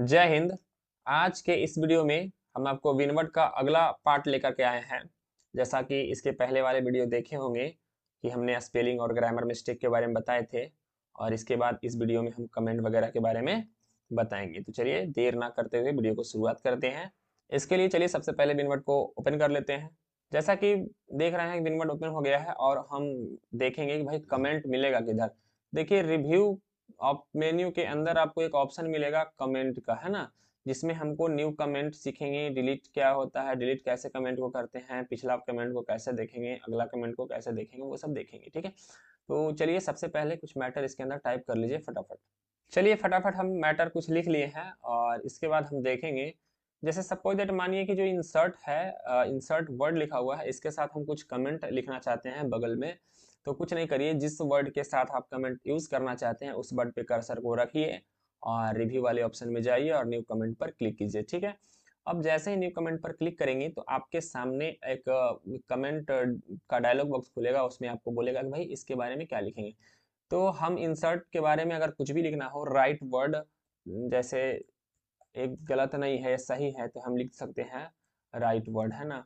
जय हिंद। आज के इस वीडियो में हम आपको विनवर्ड का अगला पार्ट लेकर के आए हैं। जैसा कि इसके पहले वाले वीडियो देखे होंगे कि हमने स्पेलिंग और ग्रामर मिस्टेक के बारे में बताए थे, और इसके बाद इस वीडियो में हम कमेंट वगैरह के बारे में बताएंगे। तो चलिए देर ना करते हुए वीडियो को शुरुआत करते हैं। इसके लिए चलिए सबसे पहले विनवर्ड को ओपन कर लेते हैं। जैसा कि देख रहे हैं विनवर्ड ओपन हो गया है, और हम देखेंगे कि भाई कमेंट मिलेगा किधर। देखिए रिव्यू आप मेन्यू के अंदर आपको एक ऑप्शन मिलेगा कमेंट का, है ना, जिसमें हमको न्यू कमेंट सीखेंगे, डिलीट क्या होता है, डिलीट कैसे कमेंट को करते हैं, पिछला कमेंट को कैसे देखेंगे, अगला कमेंट को कैसे देखेंगे, वो सब देखेंगे। ठीक है, तो चलिए सबसे पहले कुछ मैटर इसके अंदर टाइप कर लीजिए फटाफट। चलिए फटाफट हम मैटर कुछ लिख लिए हैं, और इसके बाद हम देखेंगे। जैसे सपोज दैट मानिए कि जो इंसर्ट है, इंसर्ट वर्ड लिखा हुआ है, इसके साथ हम कुछ कमेंट लिखना चाहते हैं बगल में। तो कुछ नहीं करिए, जिस वर्ड के साथ आप कमेंट यूज करना चाहते हैं उस वर्ड पे कर्सर को रखिए और रिव्यू वाले ऑप्शन में जाइए और न्यू कमेंट पर क्लिक कीजिए। ठीक है, अब जैसे ही न्यू कमेंट पर क्लिक करेंगे तो आपके सामने एक कमेंट का डायलॉग बॉक्स खुलेगा, उसमें आपको बोलेगा कि भाई इसके बारे में क्या लिखेंगे। तो हम इंसर्ट के बारे में अगर कुछ भी लिखना हो, राइट वर्ड, जैसे एक गलत नहीं है सही है, तो हम लिख सकते हैं राइट वर्ड, है ना।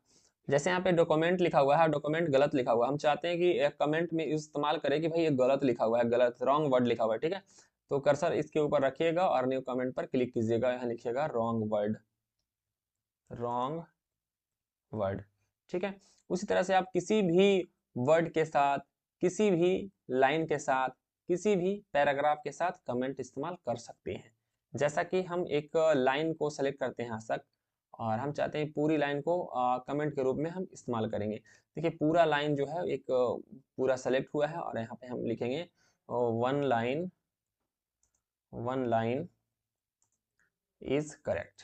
जैसे यहाँ पे डॉक्यूमेंट लिखा हुआ है, डॉक्यूमेंट गलत लिखा हुआ है, हम चाहते हैं कि एक कमेंट में इस्तेमाल करें कि भाई ये गलत लिखा हुआ है, गलत रॉन्ग वर्ड लिखा हुआ है। ठीक है, तो कर्सर इसके ऊपर रखिएगा और न्यू कमेंट पर क्लिक कीजिएगा, यहाँ लिखिएगा रॉन्ग वर्ड, रॉन्ग वर्ड। ठीक है, उसी तरह से आप किसी भी वर्ड के साथ, किसी भी लाइन के साथ, किसी भी पैराग्राफ के साथ कमेंट इस्तेमाल कर सकते हैं। जैसा कि हम एक लाइन को सेलेक्ट करते हैं यहाँ तक, और हम चाहते हैं पूरी लाइन को कमेंट के रूप में हम इस्तेमाल करेंगे। देखिए पूरा लाइन जो है एक पूरा सेलेक्ट हुआ है, और यहाँ पे हम लिखेंगे one line, one line is correct.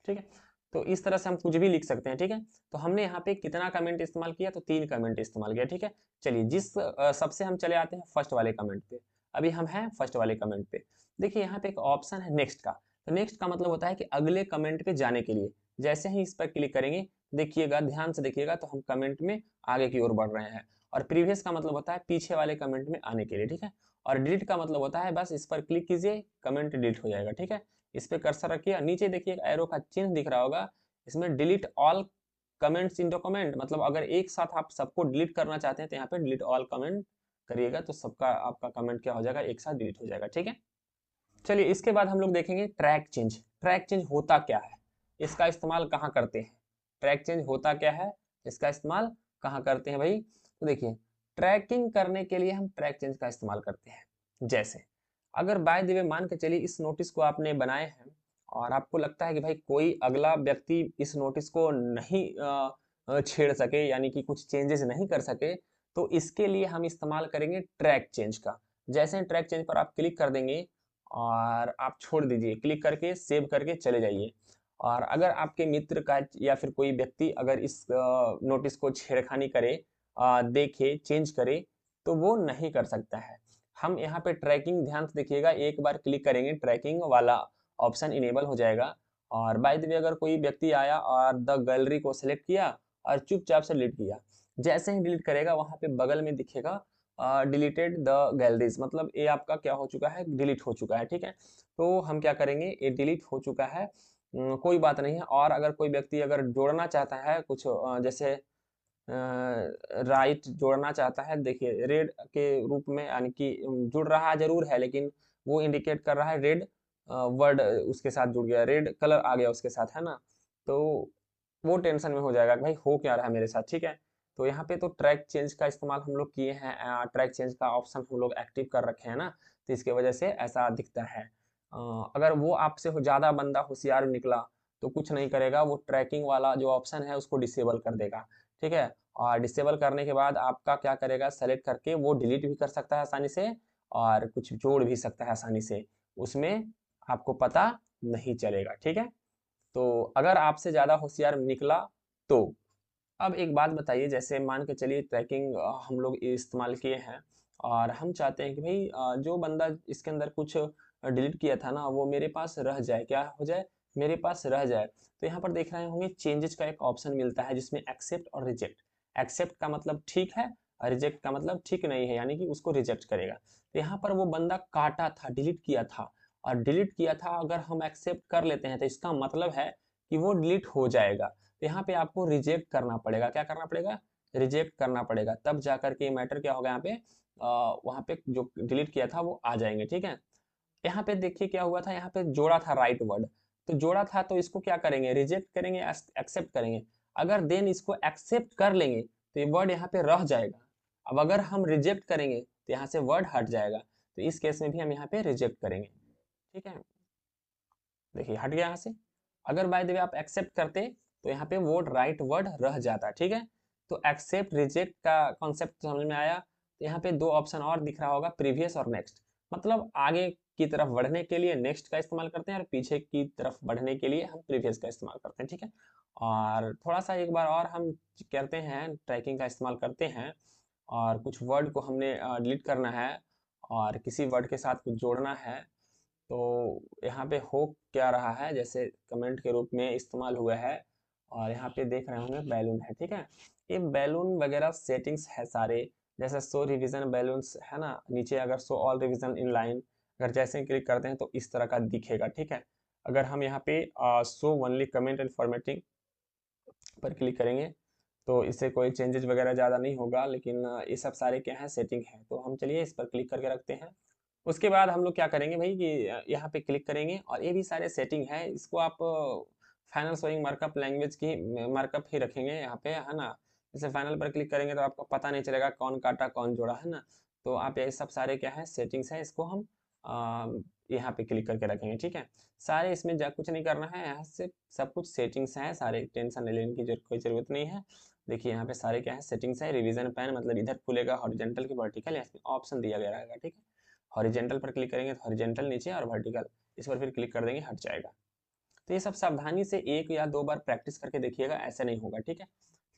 ठीक है, तो इस तरह से हम कुछ भी लिख सकते हैं। ठीक है, तो हमने यहाँ पे कितना कमेंट इस्तेमाल किया, तो 3 कमेंट इस्तेमाल किया। ठीक है, चलिए जिस सबसे हम चले आते हैं फर्स्ट वाले कमेंट पे। अभी हम हैं फर्स्ट वाले कमेंट पे। देखिए यहाँ पे एक ऑप्शन है नेक्स्ट का। तो नेक्स्ट का मतलब होता है कि अगले कमेंट पे जाने के लिए। जैसे ही इस पर क्लिक करेंगे, देखिएगा ध्यान से देखिएगा, तो हम कमेंट में आगे की ओर बढ़ रहे हैं। और प्रीवियस का मतलब होता है पीछे वाले कमेंट में आने के लिए। ठीक है, और डिलीट का मतलब होता है बस इस पर क्लिक कीजिए, कमेंट डिलीट हो जाएगा। ठीक है, इस पे कर्सर रखिए, नीचे देखिए एरो का चिन्ह दिख रहा होगा, इसमें delete all comments in document, मतलब अगर एक साथ आप सबको डिलीट करना चाहते हैं तो यहाँ पे डिलीट ऑल कमेंट करिएगा, तो सबका आपका कमेंट क्या हो जाएगा, एक साथ डिलीट हो जाएगा। ठीक है, चलिए इसके बाद हम लोग देखेंगे ट्रैक चेंज। ट्रैक चेंज होता क्या है, इसका इस्तेमाल कहाँ करते हैं, ट्रैक चेंज होता क्या है, इसका इस्तेमाल कहाँ करते हैं भाई। तो देखिए ट्रैकिंग करने के लिए हम ट्रैक चेंज का इस्तेमाल करते हैं। जैसे अगर बाय द वे मान के चलिए इस नोटिस को आपने बनाए हैं, और आपको लगता है कि भाई कोई अगला व्यक्ति इस नोटिस को नहीं छेड़ सके, यानी कि कुछ चेंजेस नहीं कर सके, तो इसके लिए हम इस्तेमाल करेंगे ट्रैक चेंज का। जैसे ट्रैक चेंज पर आप क्लिक कर देंगे और आप छोड़ दीजिए, क्लिक करके सेव करके चले जाइए। और अगर आपके मित्र का या फिर कोई व्यक्ति अगर इस नोटिस को छेड़खानी करे, देखे, चेंज करे, तो वो नहीं कर सकता है। हम यहाँ पे ट्रैकिंग, ध्यान से देखिएगा, एक बार क्लिक करेंगे ट्रैकिंग वाला ऑप्शन इनेबल हो जाएगा। और बाय द वे अगर कोई व्यक्ति आया और द गैलरी को सिलेक्ट किया और चुपचाप से डिलीट किया, जैसे ही डिलीट करेगा वहां पे बगल में दिखेगा डिलीटेड द गैलरीज, मतलब ये आपका क्या हो चुका है, डिलीट हो चुका है। ठीक है, तो हम क्या करेंगे, ये डिलीट हो चुका है, कोई बात नहीं है। और अगर कोई व्यक्ति अगर जोड़ना चाहता है कुछ, जैसे राइट जोड़ना चाहता है, देखिए रेड के रूप में, यानी कि जुड़ रहा जरूर है लेकिन वो इंडिकेट कर रहा है रेड वर्ड उसके साथ जुड़ गया, रेड कलर आ गया उसके साथ, है ना। तो वो टेंशन में हो जाएगा कि भाई हो क्या रहा है मेरे साथ। ठीक है, तो यहाँ पे तो ट्रैक चेंज का इस्तेमाल हम लोग किए हैं, ट्रैक चेंज का ऑप्शन हम लोग एक्टिव कर रखे हैं ना, तो इसके वजह से ऐसा दिखता है। अगर वो आपसे ज़्यादा बंदा होशियार निकला तो कुछ नहीं करेगा, वो ट्रैकिंग वाला जो ऑप्शन है उसको डिसेबल कर देगा। ठीक है, और डिसेबल करने के बाद आपका क्या करेगा, सेलेक्ट करके वो डिलीट भी कर सकता है आसानी से, और कुछ जोड़ भी सकता है आसानी से, उसमें आपको पता नहीं चलेगा। ठीक है, तो अगर आपसे ज़्यादा होशियार निकला तो। अब एक बात बताइए, जैसे मान के चलिए ट्रैकिंग हम लोग इस्तेमाल किए हैं, और हम चाहते हैं कि भाई जो बंदा इसके अंदर कुछ डिलीट किया था ना, वो मेरे पास रह जाए, क्या हो जाए, मेरे पास रह जाए। तो यहाँ पर देख रहे होंगे चेंजेस का एक ऑप्शन मिलता है जिसमें एक्सेप्ट और रिजेक्ट। एक्सेप्ट का मतलब ठीक है, और रिजेक्ट का मतलब ठीक नहीं है, यानी कि उसको रिजेक्ट करेगा। तो यहाँ पर वो बंदा काटा था, डिलीट किया था, और डिलीट किया था अगर हम एक्सेप्ट कर लेते हैं तो इसका मतलब है कि वो डिलीट हो जाएगा। तो यहाँ पे आपको रिजेक्ट करना पड़ेगा। क्या करना पड़ेगा? रिजेक्ट करना पड़ेगा, तब जाकर के मैटर क्या होगा यहाँ पे, वहाँ पे जो डिलीट किया था वो आ जाएंगे। ठीक है, यहाँ पे देखिए क्या हुआ था, यहाँ पे जोड़ा था राइट वर्ड, तो जोड़ा था तो इसको क्या करेंगे, रिजेक्ट करेंगे, एक्सेप्ट करेंगे। अगर देन इसको एक्सेप्ट कर लेंगे तो ये वर्ड यहाँ पे रह जाएगा। अब अगर हम रिजेक्ट करेंगे तो यहाँ से वर्ड हट जाएगा, तो इस केस में भी हम यहाँ पे रिजेक्ट करेंगे। ठीक है, देखिए हट गया यहाँ से। अगर बाय द वे आप एक्सेप्ट करते तो यहाँ पे वर्ड राइट वर्ड रह जाता। ठीक है, तो एक्सेप्ट रिजेक्ट का कॉन्सेप्ट समझ में आया। तो यहाँ पे दो ऑप्शन और दिख रहा होगा, प्रीवियस और नेक्स्ट। मतलब आगे की तरफ बढ़ने के लिए नेक्स्ट का इस्तेमाल करते हैं और पीछे की तरफ बढ़ने के लिए हम प्रीवियस का इस्तेमाल करते हैं। ठीक है, और थोड़ा सा एक बार और हम करते हैं, ट्रैकिंग का इस्तेमाल करते हैं और कुछ वर्ड को हमने डिलीट करना है और किसी वर्ड के साथ कुछ जोड़ना है। तो यहाँ पे हो क्या रहा है, जैसे कमेंट के रूप में इस्तेमाल हुआ है और यहाँ पे देख रहे होंगे बैलून है। ठीक है, ये बैलून वगैरह सेटिंग्स है सारे, जैसे शो रिवीजन बैलून्स है ना, नीचे अगर show all revision in line, अगर जैसे ही क्लिक करते हैं तो इस तरह का दिखेगा। ठीक है, अगर हम यहाँ पे show only comment and formatting पर क्लिक करेंगे तो इससे कोई चेंजेस वगैरह ज़्यादा नहीं होगा, लेकिन ये सब सारे क्या है, सेटिंग है। तो हम चलिए इस पर क्लिक करके रखते हैं। उसके बाद हम लोग क्या करेंगे भाई कि यहाँ पे क्लिक करेंगे और ये भी सारे सेटिंग है, इसको आप फाइनल शोइंग मार्कअप लैंग्वेज की मार्कअप ही रखेंगे यहाँ पे, है ना। जैसे फाइनल पर क्लिक करेंगे तो आपको पता नहीं चलेगा कौन काटा कौन जोड़ा, है ना। तो आप ये सब सारे क्या है, सेटिंग्स है, इसको हम यहाँ पे क्लिक करके रखेंगे। ठीक है, सारे इसमें कुछ नहीं करना है, यहाँ से सब कुछ सेटिंग्स हैं सारे, टेंशन लेने की कोई ज़रूरत नहीं है। देखिए यहाँ पे सारे क्या है, सेटिंग्स है। रिवीजन पैन मतलब इधर खुलेगा हॉरिजॉन्टल की वर्टिकल, इसमें ऑप्शन दिया गया रहेगा। ठीक है, हॉरिजेंटल पर क्लिक करेंगे तो हॉरिजेंटल नीचे और वर्टिकल इस पर फिर क्लिक कर देंगे, हट जाएगा। तो ये सब सावधानी से एक या दो बार प्रैक्टिस करके देखिएगा, ऐसे नहीं होगा। ठीक है,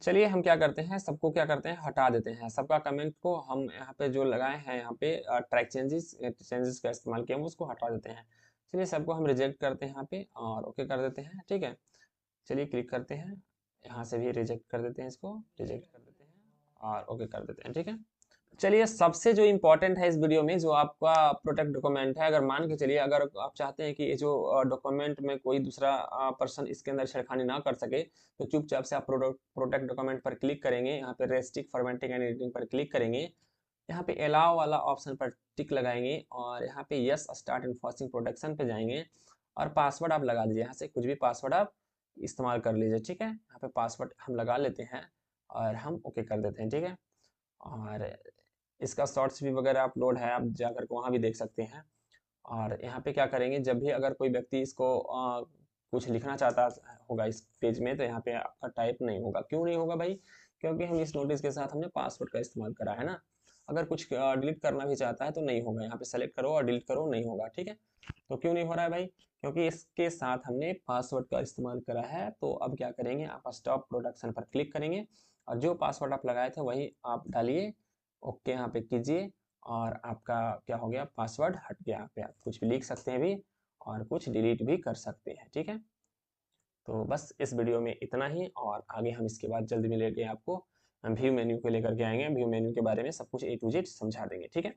चलिए हम क्या करते हैं, सबको क्या करते हैं, हटा देते हैं। सबका कमेंट को हम यहाँ पे जो लगाए हैं, यहाँ पे ट्रैक चेंजेस का इस्तेमाल किया, हम उसको हटा देते हैं। चलिए सबको हम रिजेक्ट करते हैं यहाँ पे और ओके कर देते हैं। ठीक है, चलिए क्लिक करते हैं, यहाँ से भी रिजेक्ट कर देते हैं, इसको रिजेक्ट कर देते हैं और ओके कर देते हैं। ठीक है, चलिए सबसे जो इम्पोर्टेंट है इस वीडियो में, जो आपका प्रोटेक्ट डॉक्यूमेंट है, अगर मान के चलिए अगर आप चाहते हैं कि ये जो डॉक्यूमेंट में कोई दूसरा पर्सन इसके अंदर छेड़खानी ना कर सके, तो चुपचाप से आप प्रोटेक्ट डॉक्यूमेंट पर क्लिक करेंगे, यहाँ पे रेस्ट्रिक्ट फॉर्मेटिंग एंड एडिटिंग पर क्लिक करेंगे, यहाँ पे अलाउ वाला ऑप्शन पर टिक लगाएंगे और यहाँ पे यस स्टार्ट इन्फोर्सिंग प्रोटेक्शन पे जाएंगे और पासवर्ड आप लगा दीजिए, यहाँ से कुछ भी पासवर्ड आप इस्तेमाल कर लीजिए। ठीक है, यहाँ पे पासवर्ड हम लगा लेते हैं और हम ओके कर देते हैं। ठीक है, और इसका शॉर्ट्स भी वगैरह अपलोड है, आप जाकर के वहाँ भी देख सकते हैं। और यहाँ पे क्या करेंगे, जब भी अगर कोई व्यक्ति इसको कुछ लिखना चाहता होगा इस पेज में, तो यहाँ पे आपका टाइप नहीं होगा। क्यों नहीं होगा भाई? क्योंकि हम इस नोटिस के साथ हमने पासवर्ड का इस्तेमाल करा है ना। अगर कुछ डिलीट करना भी चाहता है तो नहीं होगा, यहाँ पे सेलेक्ट करो और डिलीट करो, नहीं होगा। ठीक है, तो क्यों नहीं हो रहा है भाई? क्योंकि इसके साथ हमने पासवर्ड का इस्तेमाल करा है। तो अब क्या करेंगे, आप स्टॉप प्रोडक्शन पर क्लिक करेंगे और जो पासवर्ड आप लगाए थे वही आप डालिए, ओके यहाँ पे कीजिए और आपका क्या हो गया, पासवर्ड हट गया। यहाँ पे आप कुछ भी लिख सकते हैं भी और कुछ डिलीट भी कर सकते हैं। ठीक है, तो बस इस वीडियो में इतना ही और आगे हम इसके बाद जल्दी मिलेंगे आपको, हम व्यू मेन्यू को लेकर के आएंगे, व्यू मेन्यू के बारे में सब कुछ A to Z समझा देंगे। ठीक है।